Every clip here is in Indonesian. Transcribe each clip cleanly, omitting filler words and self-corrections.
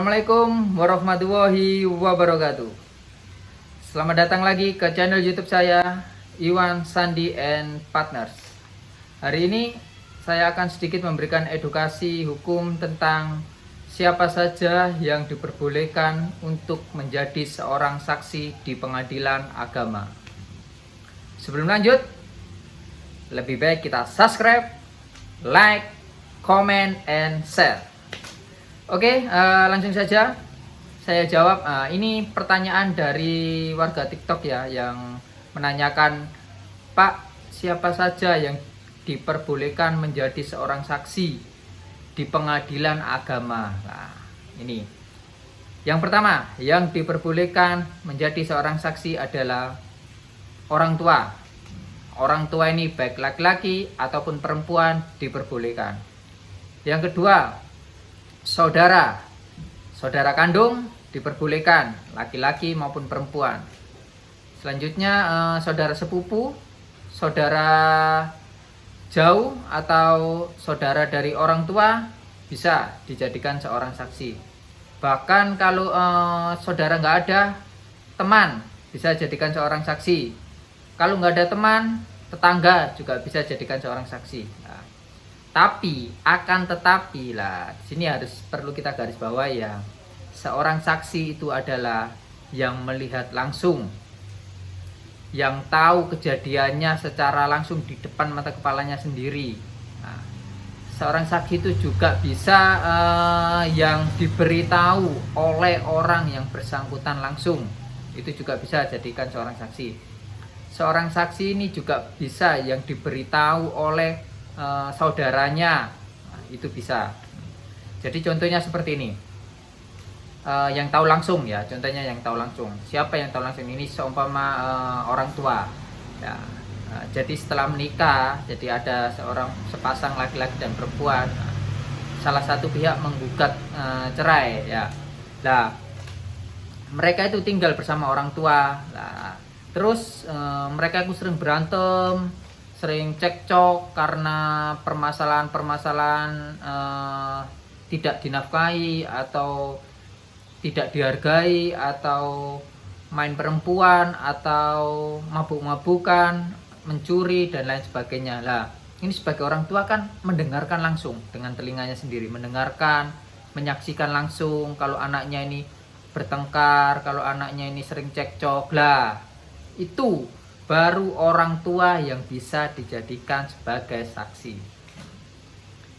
Assalamualaikum warahmatullahi wabarakatuh. Selamat datang lagi ke channel YouTube saya, Iwan Sandi and Partners. Hari ini saya akan sedikit memberikan edukasi hukum tentang siapa saja yang diperbolehkan untuk menjadi seorang saksi di pengadilan agama. Sebelum lanjut, lebih baik kita subscribe, like, comment, and share. Oke, langsung saja saya jawab. Ini pertanyaan dari warga TikTok ya, yang menanyakan, Pak, siapa saja yang diperbolehkan menjadi seorang saksi di pengadilan agama? Nah, ini yang pertama, yang diperbolehkan menjadi seorang saksi adalah orang tua. Orang tua ini baik laki-laki ataupun perempuan diperbolehkan. Yang kedua, saudara kandung diperbolehkan, laki-laki maupun perempuan. Selanjutnya saudara sepupu, saudara jauh atau saudara dari orang tua bisa dijadikan seorang saksi. Bahkan kalau saudara nggak ada, teman bisa jadikan seorang saksi. Kalau nggak ada teman, tetangga juga bisa jadikan seorang saksi. Nah, tapi akan tetapi lah, di sini perlu kita garis bawah ya, seorang saksi itu adalah yang melihat langsung, yang tahu kejadiannya secara langsung di depan mata kepalanya sendiri. Nah, seorang saksi itu juga bisa yang diberitahu oleh orang yang bersangkutan langsung, itu juga bisa jadikan seorang saksi. Seorang saksi ini juga bisa yang diberitahu oleh saudaranya, nah, itu bisa. Jadi contohnya seperti ini, yang tahu langsung ya, contohnya yang tahu langsung. Siapa yang tahu langsung ini? Seumpama orang tua ya. Jadi setelah menikah, jadi ada sepasang laki-laki dan perempuan, salah satu pihak menggugat cerai ya. Nah, mereka itu tinggal bersama orang tua. Nah, terus mereka itu sering berantem, sering cekcok karena permasalahan tidak dinafkahi atau tidak dihargai, atau main perempuan, atau mabuk-mabukan, mencuri dan lain sebagainya. Lah, ini sebagai orang tua kan mendengarkan langsung dengan telinganya sendiri, mendengarkan, menyaksikan langsung kalau anaknya ini bertengkar, kalau anaknya ini sering cekcok. Lah, itu baru orang tua yang bisa dijadikan sebagai saksi.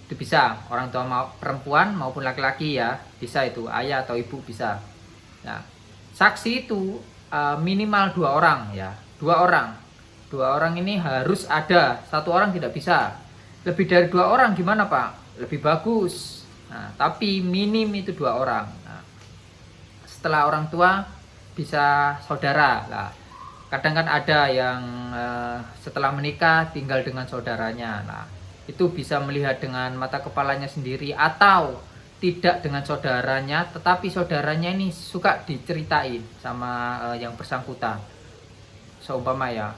Itu bisa orang tua perempuan maupun laki-laki ya, bisa itu ayah atau ibu bisa. Nah, saksi itu minimal 2 orang ya, 2 orang. 2 orang ini harus ada, 1 orang tidak bisa. Lebih dari 2 orang gimana Pak? Lebih bagus. Nah, tapi minim itu 2 orang. Nah, setelah orang tua bisa saudara lah. Kadang kan ada yang setelah menikah tinggal dengan saudaranya. Nah, itu bisa melihat dengan mata kepalanya sendiri, atau tidak dengan saudaranya, tetapi saudaranya ini suka diceritain sama yang bersangkutan. Seumpama ya,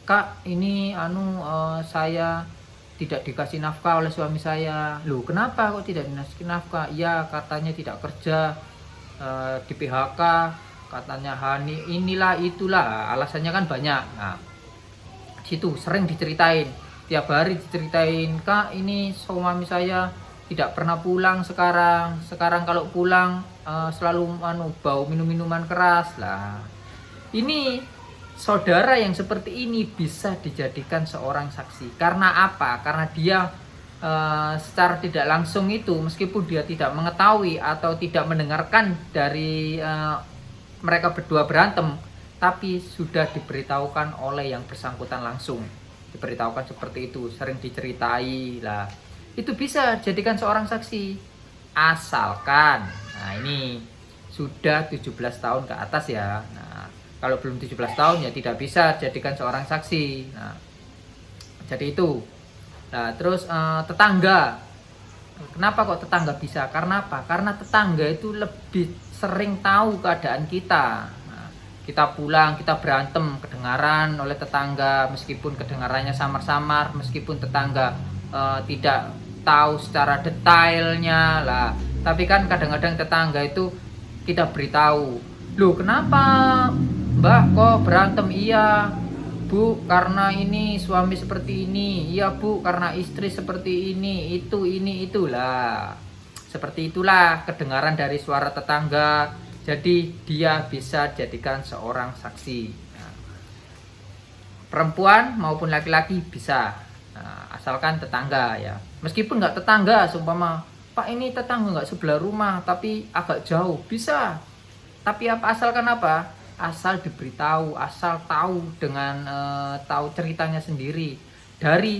Kak, ini saya tidak dikasih nafkah oleh suami saya. Loh, kenapa kok tidak dikasih nafkah? Ya, katanya tidak kerja, di PHK, katanya hani inilah itulah, alasannya kan banyak. Nah, situ sering diceritain, tiap hari diceritain, Kak, ini suami saya tidak pernah pulang sekarang kalau pulang selalu bau minuman keras. Lah, ini saudara yang seperti ini bisa dijadikan seorang saksi. Karena apa? Karena dia secara tidak langsung itu, meskipun dia tidak mengetahui atau tidak mendengarkan dari mereka berdua berantem, tapi sudah diberitahukan oleh yang bersangkutan langsung, diberitahukan seperti itu, sering diceritai. Lah, itu bisa jadikan seorang saksi, asalkan ini sudah 17 tahun ke atas ya. Nah, kalau belum 17 tahun ya tidak bisa jadikan seorang saksi. Nah, jadi itu. Nah, terus tetangga. Kenapa kok tetangga bisa? Karena apa? Karena tetangga itu lebih sering tahu keadaan kita. Nah, kita pulang, kita berantem, kedengaran oleh tetangga, meskipun kedengarannya samar-samar, meskipun tetangga tidak tahu secara detailnya lah, Tapi kan kadang-kadang tetangga itu kita beritahu, loh kenapa Mbak kok berantem? Iya Bu, karena ini suami seperti ini. Iya Bu, karena istri seperti ini. Ini itulah. Seperti itulah kedengaran dari suara tetangga. Jadi dia bisa jadikan seorang saksi. Nah, perempuan maupun laki-laki bisa. Nah, asalkan tetangga ya. Meskipun nggak tetangga, seumpama Pak ini tetangga nggak sebelah rumah, tapi agak jauh, bisa. Tapi apa asalkan apa? Asal diberitahu, asal tahu dengan tahu ceritanya sendiri dari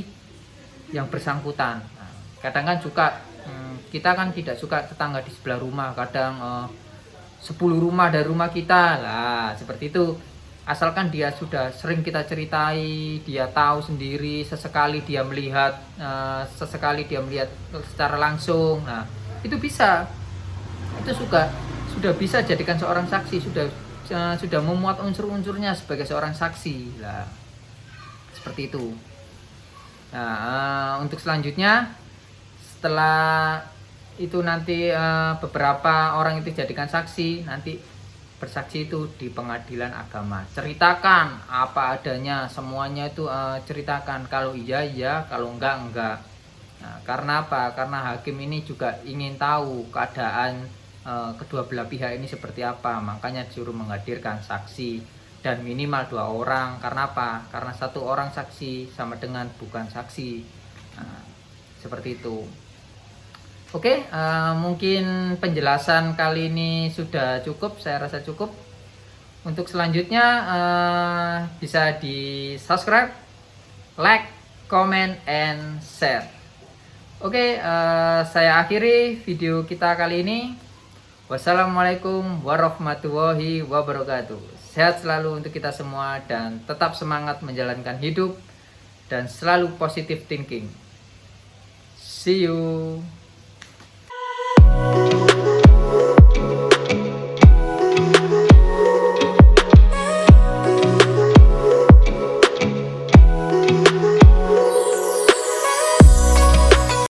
yang bersangkutan. Nah, kadang kan juga kita kan tidak suka tetangga di sebelah rumah, kadang 10 rumah dari rumah kita lah, seperti itu. Asalkan dia sudah sering kita ceritai, dia tahu sendiri, sesekali dia melihat secara langsung. Nah, itu bisa. Itu sudah bisa jadikan seorang saksi, sudah memuat unsur-unsurnya sebagai seorang saksi lah, seperti itu. Nah, untuk selanjutnya setelah itu nanti beberapa orang itu jadikan saksi, nanti bersaksi itu di pengadilan agama, ceritakan apa adanya, semuanya itu ceritakan, kalau iya iya, kalau enggak. Nah, karena apa? Karena hakim ini juga ingin tahu keadaan kedua belah pihak ini seperti apa, makanya disuruh menghadirkan saksi dan minimal 2 orang. Karena apa? Karena 1 orang saksi sama dengan bukan saksi. Nah, seperti itu. Oke, mungkin penjelasan kali ini sudah cukup, saya rasa cukup. Untuk selanjutnya bisa di subscribe, like, comment, and share. Oke, saya akhiri video kita kali ini. Wassalamualaikum warahmatullahi wabarakatuh. Sehat selalu untuk kita semua dan tetap semangat menjalankan hidup dan selalu positive thinking. See you.